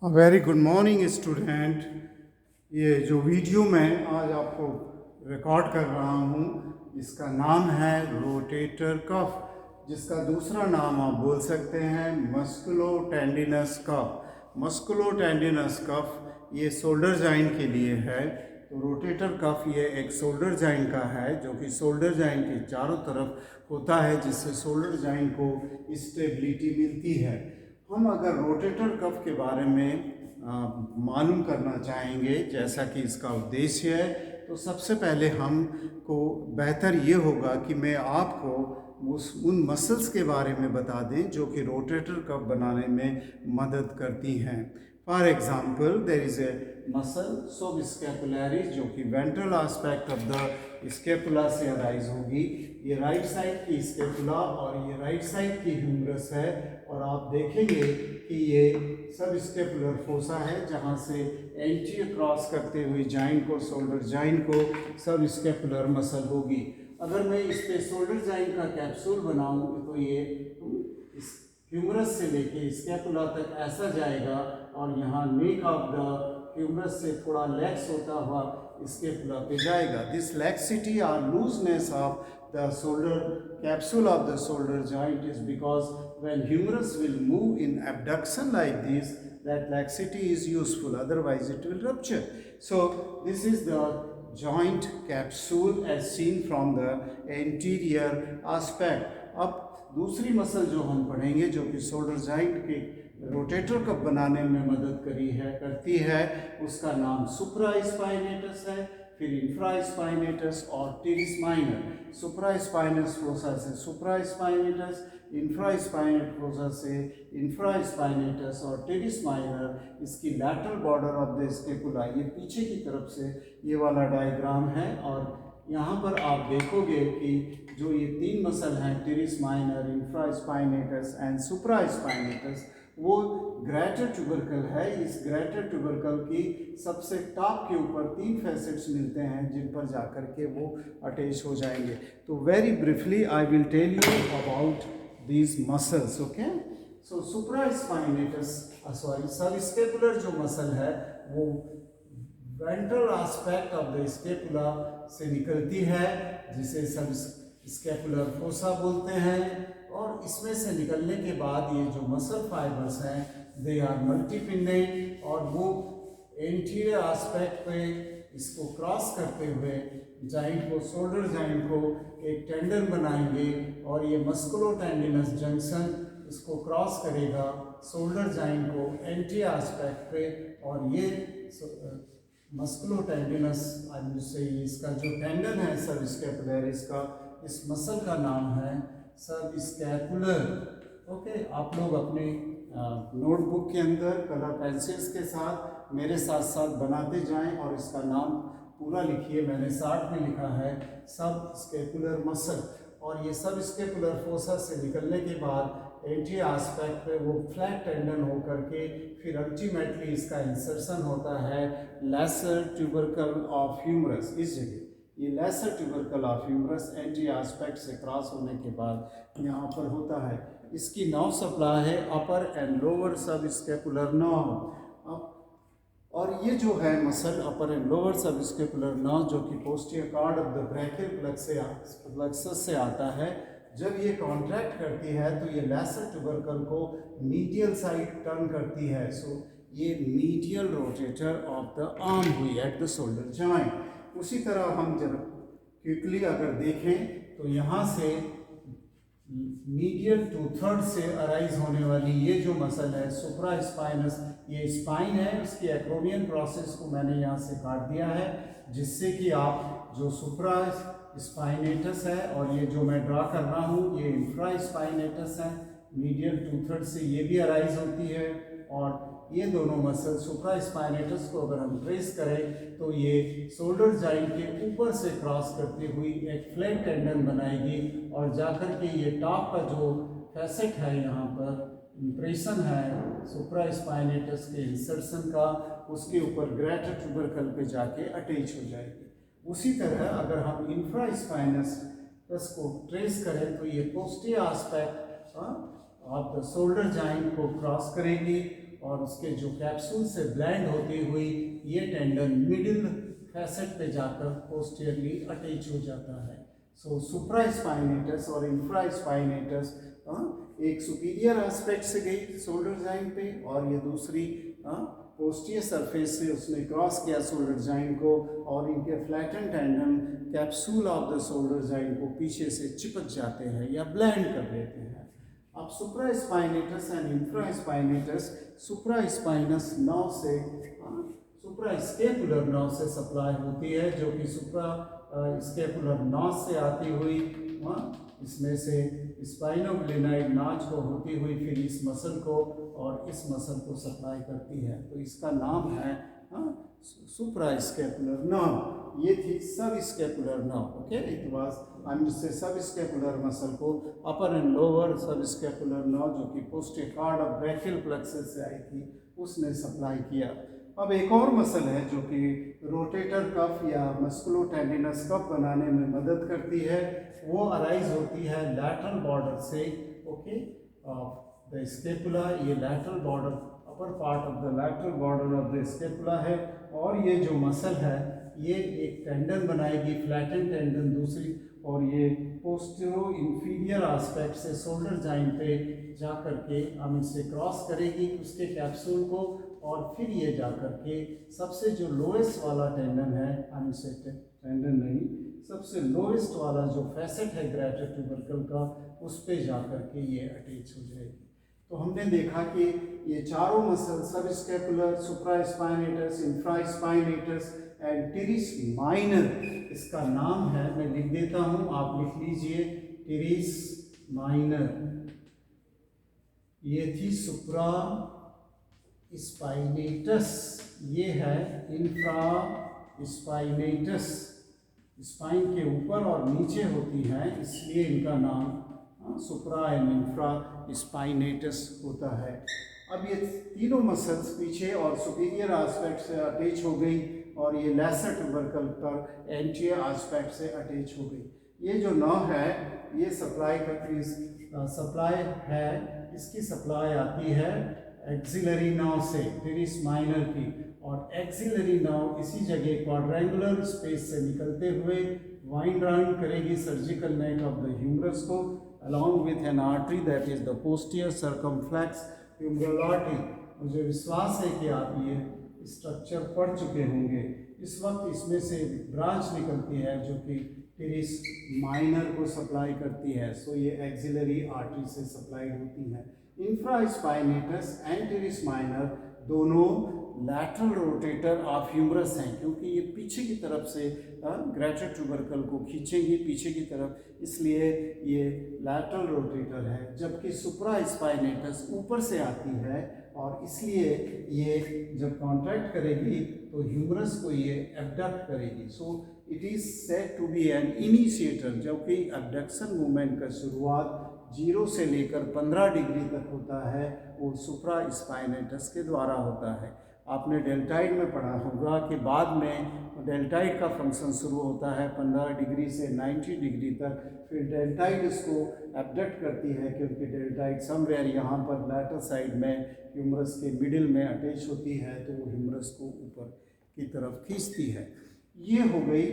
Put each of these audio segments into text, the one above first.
Very good morning student. ये जो video मैं आज आपको रिकॉर्ड कर रहा हूँ इसका नाम है रोटेटर कफ, जिसका दूसरा नाम आप बोल सकते हैं मस्कुलोटेंडिनस कफ। मस्कुलोटेंडिनस कफ ये शोल्डर जॉइंट के लिए है। तो रोटेटर कफ ये एक शोल्डर जॉइंट का है जो कि शोल्डर जॉइंट के चारों तरफ होता है, जिससे शोल्डर जॉइंट को स्टेबिलिटी मिलती है। हम अगर रोटेटर कफ के बारे में मालूम करना चाहेंगे, जैसा कि इसका उद्देश्य है, तो सबसे पहले हमको बेहतर ये होगा कि मैं आपको उन मसल्स के बारे में बता दें जो कि रोटेटर कफ बनाने में मदद करती हैं। For example there is a muscle subscapularis जो कि ventral aspect of the scapula से अराइज होगी। ये राइट साइड की स्कैपुला और ये राइट साइड की ह्यूमरस है, और आप देखेंगे कि ये सब स्कैपुलर फोसा है जहाँ से एंटीरियर क्रॉस करते हुए जॉइंट को, शोल्डर जॉइंट को सब स्कैपुलर मसल होगी। अगर मैं इस पे शोल्डर जॉइंट का कैप्सूल बनाऊं तो ये इस ह्यूमरस से लेके स्कैपुला तक ऐसा जाएगा, और यहाँ नेक ऑफ द ह्यूमरस से थोड़ा लैक्स होता हुआ स्कैपुला पे जाएगा। दिस लैक्सिटी और looseness of the shoulder capsule of the shoulder joint is because when humerus will move in abduction like this, that laxity is useful, otherwise it will rupture. So this is the joint capsule as seen from the anterior aspect. अब दूसरी muscle जो हम पढ़ेंगे जो कि shoulder joint के rotator cuff बनाने में मदद करती है, उसका नाम सुप्रास्पाइनेटस है, फिर इंफ्रास्पाइनेटस और टेरिस माइनर। सुप्रास्पाइनस फोसा से सुप्रास्पाइनेटस, इंफ्रास्पाइनेट फोसा से इंफ्रास्पाइनेटस और टेरिस माइनर इसकी lateral border of the scapula. ये पीछे की तरफ से ये वाला डायग्राम है, और यहाँ पर आप देखोगे कि जो ये तीन मसल हैं teres minor, infraspinatus and supraspinatus, वो ग्रेटर ट्यूबरकल है। इस ग्रेटर ट्यूबरकल की सबसे टॉप के ऊपर तीन फैसेट्स मिलते हैं जिन पर जाकर के वो अटैच हो जाएंगे। तो very briefly I will tell you about these muscles. Okay, so supraspinatus subscapular जो मसल है वो ventral aspect of the scapula से निकलती है, जिसे सब स्कैपुलर फोसा बोलते हैं। और इसमें से निकलने के बाद ये जो मसल फाइबर्स हैं दे आर मल्टीपिंडेंट, और वो एंटीरियर एस्पेक्ट पे इसको क्रॉस करते हुए जॉइंट को, शोल्डर जॉइंट को एक टेंडन बनाएंगे, और ये मस्कुलोटेंडिनस जंक्शन इसको क्रॉस करेगा शोल्डर जॉइंट को एंटीरियर एस्पेक्ट पे। और ये मस्कुलोटेंडिनस से इसका जो टेंडन है सब स्कैपुलरिस का, इस मसल का नाम है सब स्कैपुलर। ओके, आप लोग अपने नोटबुक के अंदर कलर पेंसिल्स के साथ मेरे साथ साथ बनाते जाएं और इसका नाम पूरा लिखिए। मैंने शार्ट में लिखा है सब स्कैपुलर मसल, और ये सब स्कैपुलर फोसा से निकलने के बाद एंटीरियर एस्पेक्ट पे वो फ्लैट टेंडन होकर के फिर अल्टीमेटली इसका इंसर्शन होता है लेसर ट्यूबरकल ऑफ ह्यूमरस। इस जगह ये lesser tubercle of humerus anterior aspect से क्रॉस होने के बाद यहाँ पर होता है। इसकी नर्व सप्लाई है upper and lower sub scapular nerve. और ये जो है muscle upper and lower sub scapular nerve जो कि posterior cord of the brachial plexus से आता है, जब ये कॉन्ट्रैक्ट करती है तो ये लेसर ट्यूबरकल को मीडियल साइड टर्न करती है। सो ये medial rotator of the arm हुई एट द शोल्डर जॉइंट। उसी तरह हम जब क्विकली अगर देखें तो यहाँ से मीडियल टू थर्ड से अराइज होने वाली ये जो मसल है सुप्रास्पाइनस, ये स्पाइन है, इसकी एक्रोनियन प्रोसेस को मैंने यहाँ से काट दिया है, जिससे कि आप जो सुप्रास्पाइनेटस है और ये जो मैं ड्रा कर रहा हूँ ये इंफ्रास्पाइनेटस है, मीडियल टू थर्ड से ये भी अराइज होती है। और ये दोनों मसल सुप्रास्पाइनेटस को अगर हम ट्रेस करें तो ये शोल्डर जॉइंट के ऊपर से क्रॉस करती हुई एक फ्लैट टेंडन बनाएगी, और जाकर के ये टॉप का जो फैसेट है यहाँ पर इंप्रेशन है सुप्रास्पाइनेटस के इंसर्शन का, उसके ऊपर ग्रेटर ट्यूबरकल पे जाके अटैच हो जाएगी। उसी तरह अगर हम इंफ्रास्पाइनस को ट्रेस करें तो ये posterior aspect of the shoulder joint को क्रॉस करेगी, और उसके जो कैप्सूल से ब्लेंड होती हुई ये टेंडन मिडिल फैसेट पे जाकर पोस्टीरियरली अटैच हो जाता है। सो सुप्रास्पाइनेटस और इंफ्रास्पाइनेटस एक सुपीरियर एस्पेक्ट से गई शोल्डर जॉइंट पे और ये दूसरी पोस्टीरियर सरफेस से उसने क्रॉस किया शोल्डर जॉइंट को और इनके flatten tendon capsule of the shoulder joint को पीछे से चिपक जाते हैं या ब्लेंड कर देते हैं। अब सुप्रास्पाइनेटस एंड इंफ्रास्पाइनेटस, सुप्रास्पाइनस नर्व से सुप्रास्केपुलर नर्व से सप्लाई होती है, जो कि सुप्रास्केपुलर नर्व से आती हुई इसमें से स्पाइनोग्लिनाइड नाच को होती हुई फिर इस मसल को और इस मसल को सप्लाई करती है। तो इसका नाम है सुप्रास्केपुलर नर्व। ये थी सब scapular nerve. Okay, it was से सब स्केपुलर मसल को अपर एंड लोअर सब स्केपुलर नर्व जो कि posterior card of brachial plexus से आई थी उसने सप्लाई किया। अब एक और मसल है जो कि रोटेटर कफ या मस्कुलोटेंडिनस कफ बनाने में मदद करती है, वो अराइज होती है लैटरल बॉर्डर से। ओके, द स्केपुला, ये lateral border, upper part of the lateral border of the scapula है और ये जो मसल है ये एक टेंडन बनाएगी, फ्लैटन टेंडन दूसरी, और ये पोस्टीरो इंफीरियर एस्पेक्ट से शोल्डर जॉइंट पे जा कर के हम इससे क्रॉस करेगी उसके कैप्सूल को और फिर ये जा कर के सबसे जो लोएस्ट वाला टेंडन है, हम इसे टेंडन नहीं, सबसे लोएस्ट वाला जो फैसेट है ग्रेटर ट्यूबरकल का, उस पे जा कर के ये अटैच हो जाएगी। तो हमने देखा कि ये चारों मसल सब scapular, supraspinatus, infraspinatus and teres minor, इसका नाम है, मैं लिख देता हूँ, आप लिख लीजिए, टीरिस माइनर। ये थी सुप्रा स्पाइनेटस, ये है इंफ्रा स्पाइनेटस। स्पाइन के ऊपर और नीचे होती हैं, इसलिए इनका नाम सुप्रा एंड इंफ्रा स्पाइनेटस होता है। अब ये तीनों मसल्स पीछे और सुपीरियर एस्पेक्ट से अटैच हो गई और ये लेसर ट्यूबरकल पर एंटीरियर एस्पेक्ट से अटैच हो गई। ये जो नर्व है ये सप्लाई है, इसकी सप्लाई आती है एक्सिलरी नर्व से, टीरिस माइनर की, और एक्सिलरी नर्व इसी जगह क्वाड्रेंगुलर स्पेस से निकलते हुए वाइंड राउंड करेगी surgical neck of the humerus को along with an artery that is the posterior circumflex humeral artery। मुझे विश्वास है कि आप ये स्ट्रक्चर पढ़ चुके होंगे। इस वक्त इसमें से ब्रांच निकलती है जो कि टीरिस माइनर को सप्लाई करती है। सो ये एक्सिलरी आर्टरी से सप्लाई होती है। इंफ्रास्पाइनेटस एंड टीरिस माइनर दोनों लैटरल रोटेटर ऑफ ह्यूमरस हैं, क्योंकि ये पीछे की तरफ से ग्रेटर ट्यूबरकल को खींचेंगे पीछे की तरफ, इसलिए ये लैटरल रोटेटर है। जबकि सुप्रास्पाइनेटस ऊपर से आती है और इसलिए ये जब कॉन्ट्रैक्ट करेगी तो ह्यूमरस को ये एब्डक्ट करेगी। So it is said to be an initiator, जबकि एब्डक्शन मूवमेंट का शुरुआत 0 से लेकर 15 डिग्री तक होता है, वो सुप्रास्पाइनेटस के द्वारा होता है। आपने डेल्टाइड में पढ़ा होगा कि बाद में डेल्टाइड का फंक्शन शुरू होता है 15 डिग्री से 90 डिग्री तक, फिर डेल्टाइड इसको एब्डक्ट करती है क्योंकि डेल्टाइड समवेयर यहाँ पर लैटर साइड में ह्यूमरस के मिडिल में अटैच होती है, तो वो ह्यूमरस को ऊपर की तरफ खींचती है। ये हो गई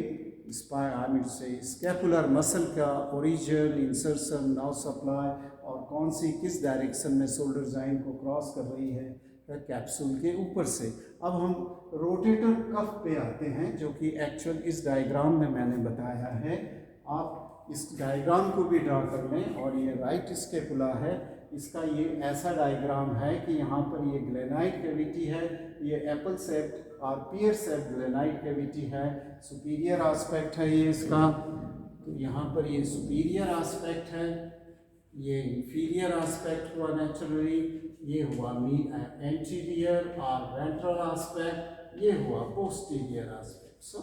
स्कैपुलर मसल का ओरिजिन, इंसर्शन, नाउ सप्लाई और कौन सी किस डायरेक्शन में शोल्डर जॉइंट को क्रॉस कर रही है कैप्सूल के ऊपर से। अब हम रोटेटर कफ पे आते हैं, जो कि एक्चुअल इस डायग्राम में मैंने बताया है। आप इस डायग्राम को भी ड्रा कर लें, और ये राइट स्कैपुला है, इसका ये ऐसा डायग्राम है कि यहाँ पर ये ग्लेनाइड कैविटी है, ये एप्पल शेप्ड और पियर शेप्ड ग्लेनाइड कैविटी है, सुपीरियर एस्पेक्ट है ये इसका, तो यहाँ पर ये सुपीरियर एस्पेक्ट है, ये इंफीरियर एस्पेक्ट हुआ नेचुरली, ये हुआ एंटीरियर और वेंट्रल एस्पेक्ट, ये हुआ पोस्टीरियर एस्पेक्ट। सो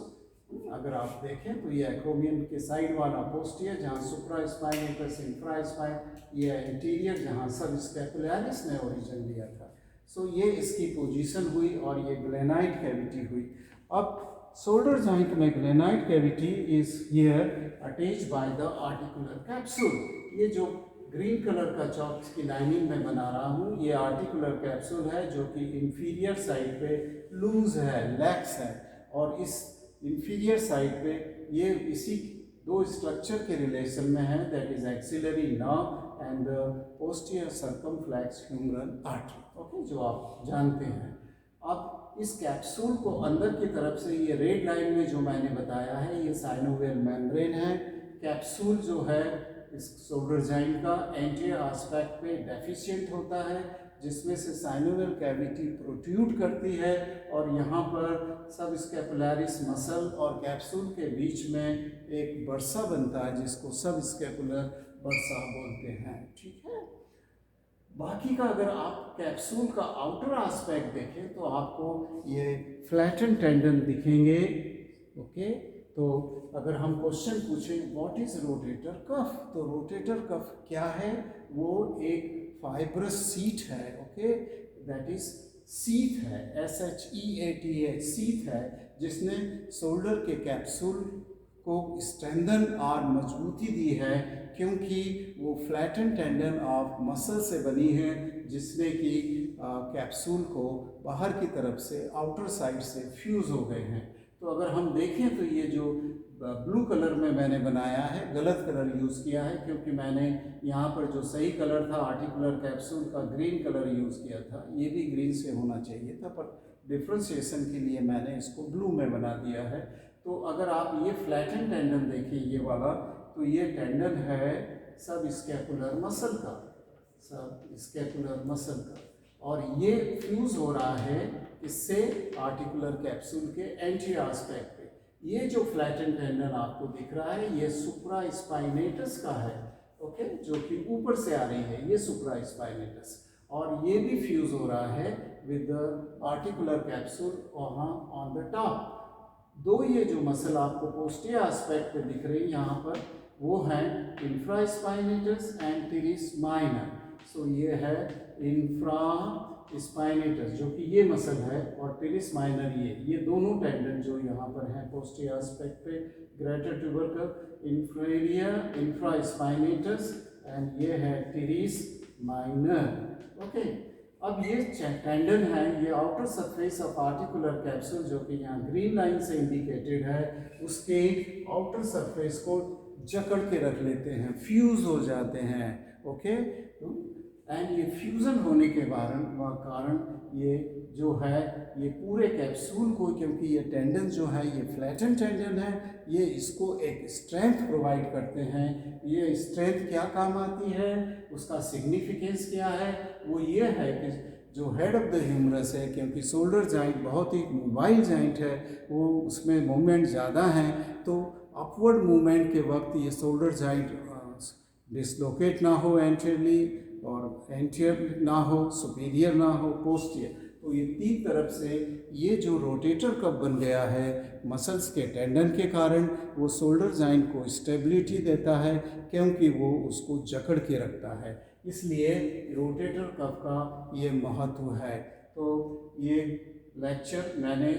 अगर आप देखें तो ये एक्रोमियन के साइड वाला पोस्टीरियर जहाँ सुप्रास्पाइनेटस, इंफ्रास्पाइन, ये एंटीरियर जहाँ सब स्कैपुलरिस ने ओरिजिन लिया था। सो ये इसकी पोजीशन हुई और ये ग्लेनाइड कैविटी हुई। अब शोल्डर जॉइंट में glenoid cavity is here attached by the articular capsule. ये जो ग्रीन कलर का चॉक की लाइनिंग में बना रहा हूँ। ये आर्टिकुलर कैप्सूल है जो कि इंफीरियर साइड पे लूज है, लैक्स है, और इस इंफीरियर साइड पे ये इसी दो स्ट्रक्चर के रिलेशन में है, that is axillary nerve and the posterior circumflex humeral artery, okay, जो आप जानते हैं। अब इस कैप्सूल को अंदर की तरफ से ये रेड लाइन में जो मैंने बताया है, ये साइनोवियल मेम्ब्रेन है। कैप्सूल जो है इस शोल्डर जॉइंट का एंटीरियर एस्पेक्ट पे डेफिशिएंट होता है, जिसमें से साइनोवियल कैविटी प्रोट्रूड करती है, और यहाँ पर सब स्कैपुलरिस मसल और कैप्सूल के बीच में एक बर्सा बनता है जिसको सब स्कैपुलर बर्सा बोलते हैं, ठीक है। बाकी का अगर आप कैप्सूल का आउटर एस्पेक्ट देखें तो आपको ये फ्लैटन टेंडन दिखेंगे, ओके। तो अगर हम क्वेश्चन पूछें व्हाट इज रोटेटर कफ, तो रोटेटर कफ क्या है, वो एक फाइब्रस सीट है, ओके, दैट इज सीथ है, SHEATH, सीथ है, जिसने शोल्डर के कैप्सूल को स्ट्रेंथन और मजबूती दी है, क्योंकि वो फ्लैटन टेंडन ऑफ मसल से बनी है, जिसने कि कैप्सूल को बाहर की तरफ से आउटर साइड से फ्यूज़ हो गए हैं। तो अगर हम देखें तो ये जो ब्लू कलर में मैंने बनाया है, गलत कलर यूज़ किया है, क्योंकि मैंने यहाँ पर जो सही कलर था आर्टिकुलर कैप्सूल का ग्रीन कलर यूज़ किया था, ये भी ग्रीन से होना चाहिए था, पर डिफ्रेंशिएशन के लिए मैंने इसको ब्लू में बना दिया है। तो अगर आप ये फ्लैटन टेंडन देखें, ये वाला, तो ये टेंडन है सब स्कैपुलर मसल का, सब स्कैपुलर मसल का, और ये फ्यूज़ हो रहा है इससे आर्टिकुलर कैप्सूल के एंटीरियर एस्पेक्ट पे। ये जो फ्लैटन टेंडन आपको दिख रहा है, ये सुप्रा स्पाइनेटस का है, ओके, जो कि ऊपर से आ रही है, ये सुप्रा स्पाइनेटस, और ये भी फ्यूज़ हो रहा है विद द आर्टिकुलर कैप्सूल वहाँ ऑन द टॉप। दो ये जो मसल आपको पोस्टीरियर एस्पेक्ट पे दिख रही है यहाँ पर, वो है इंफ्रास्पाइनेटस एंड टीरिस माइनर। सो ये है इंफ्रा स्पाइनेटस जो कि ये मसल है, और टीरिस माइनर ये दोनों टेंडन जो यहाँ पर हैं पोस्टीरियर एस्पेक्ट पे, greater tubercle, inferior infraspinatus and ये है टीरिस माइनर, ओके। अब ये टेंडन है, ये outer surface of articular capsule जो कि यहाँ ग्रीन लाइन से इंडिकेटेड है, उसके आउटर सरफेस को जकड़ के रख लेते हैं, फ्यूज हो जाते हैं, ओके। एंड ये फ्यूज़न होने के कारण ये जो है ये पूरे कैप्सूल को, क्योंकि ये टेंडन जो है ये फ्लैटन टेंडन है, ये इसको एक स्ट्रेंथ प्रोवाइड करते हैं। ये स्ट्रेंथ क्या काम आती है, उसका सिग्निफिकेंस क्या है, वो ये है कि जो हेड ऑफ द ह्यूमरस है, क्योंकि शोल्डर जॉइंट बहुत ही मोबाइल जॉइंट है, वो उसमें मूवमेंट ज़्यादा है, तो अपवर्ड मूवमेंट के वक्त ये शोल्डर जॉइंट डिसलोकेट ना हो एंटीरियरली, और एंटीरियर ना हो, सुपीरियर ना हो, पोस्टीरियर। तो ये तीन तरफ से ये जो रोटेटर कफ बन गया है मसल्स के टेंडन के कारण, वो शोल्डर जॉइंट को स्टेबिलिटी देता है, क्योंकि वो उसको जकड़ के रखता है, इसलिए रोटेटर कफ का ये महत्व है। तो ये लेक्चर मैंने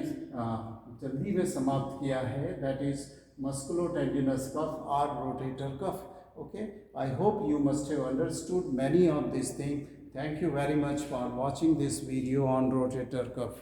जल्दी में समाप्त किया है, that is musculotendinous cuff or rotator cuff, okay. I hope you must have understood many of these things. Thank you very much for watching this video on rotator cuff.